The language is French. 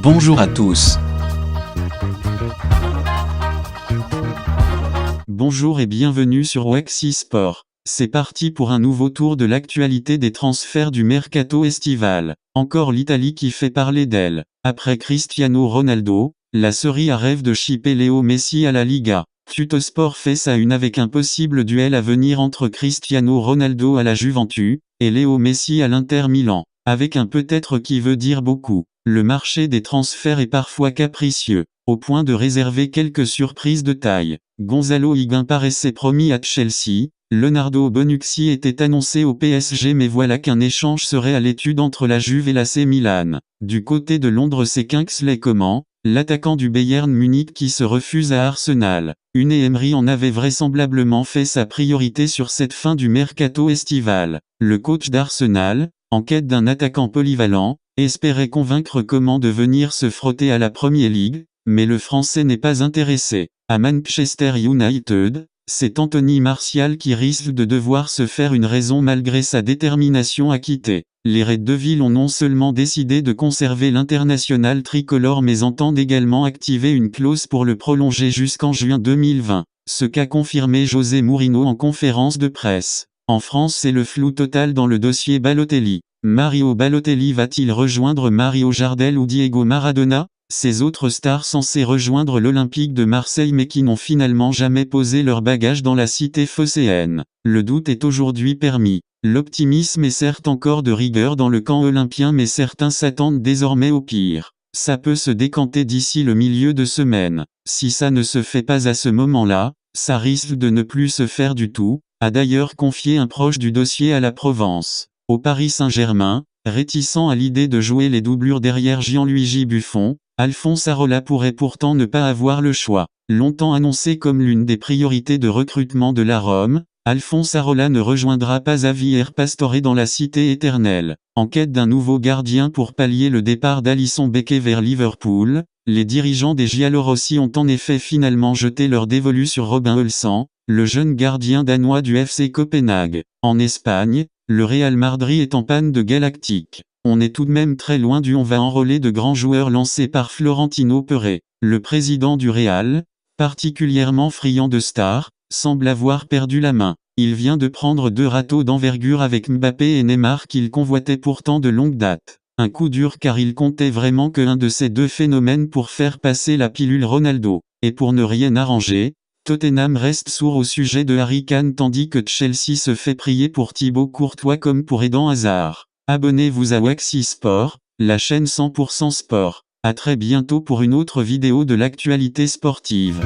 Bonjour à tous. Bonjour et bienvenue sur Waxy Sport. C'est parti pour un nouveau tour de l'actualité des transferts du mercato estival. Encore l'Italie qui fait parler d'elle. Après Cristiano Ronaldo, la Serie A rêve de shipper Léo Messi à la Liga. Tuttosport fait sa une avec un possible duel à venir entre Cristiano Ronaldo à la Juventus et Léo Messi à l'Inter Milan. Avec un peut-être qui veut dire beaucoup. Le marché des transferts est parfois capricieux, au point de réserver quelques surprises de taille. Gonzalo Higuaín paraissait promis à Chelsea, Leonardo Bonucci était annoncé au PSG, mais voilà qu'un échange serait à l'étude entre la Juve et l'AC Milan. Du côté de Londres, c'est Kingsley Coman, l'attaquant du Bayern Munich qui se refuse à Arsenal. Unai Emery en avait vraisemblablement fait sa priorité sur cette fin du mercato estival. Le coach d'Arsenal, en quête d'un attaquant polyvalent, espérait convaincre Coman de venir se frotter à la Premier League, mais le Français n'est pas intéressé. À Manchester United, c'est Anthony Martial qui risque de devoir se faire une raison malgré sa détermination à quitter. Les Reds Devils ont non seulement décidé de conserver l'international tricolore, mais entendent également activer une clause pour le prolonger jusqu'en juin 2020. Ce qu'a confirmé José Mourinho en conférence de presse. En France, c'est le flou total dans le dossier Balotelli. Mario Balotelli va-t-il rejoindre Mario Jardel ou Diego Maradona? Ces autres stars censées rejoindre l'Olympique de Marseille mais qui n'ont finalement jamais posé leur bagage dans la cité phocéenne. Le doute est aujourd'hui permis. L'optimisme est certes encore de rigueur dans le camp olympien, mais certains s'attendent désormais au pire. Ça peut se décanter d'ici le milieu de semaine. Si ça ne se fait pas à ce moment-là, ça risque de ne plus se faire du tout, a d'ailleurs confié un proche du dossier à la Provence. Au Paris Saint-Germain, réticent à l'idée de jouer les doublures derrière Gianluigi Buffon, Alphonse Areola pourrait pourtant ne pas avoir le choix. Longtemps annoncé comme l'une des priorités de recrutement de la Rome, Alphonse Areola ne rejoindra pas Javier Pastore dans la cité éternelle. En quête d'un nouveau gardien pour pallier le départ d'Alisson Becker vers Liverpool, les dirigeants des Giallorossi ont en effet finalement jeté leur dévolu sur Robin Olsen, le jeune gardien danois du FC Copenhague. En Espagne, le Real Madrid est en panne de Galactique. On est tout de même très loin du on va enrôler de grands joueurs lancé par Florentino Pérez. Le président du Real, particulièrement friand de stars, semble avoir perdu la main. Il vient de prendre 2 râteaux d'envergure avec Mbappé et Neymar qu'il convoitait pourtant de longue date. Un coup dur car il comptait vraiment qu'un de ces deux phénomènes pour faire passer la pilule Ronaldo. Et pour ne rien arranger, Tottenham reste sourd au sujet de Harry Kane tandis que Chelsea se fait prier pour Thibaut Courtois comme pour Eden Hazard. Abonnez-vous à Waxy Sport, la chaîne 100% sport. À très bientôt pour une autre vidéo de l'actualité sportive.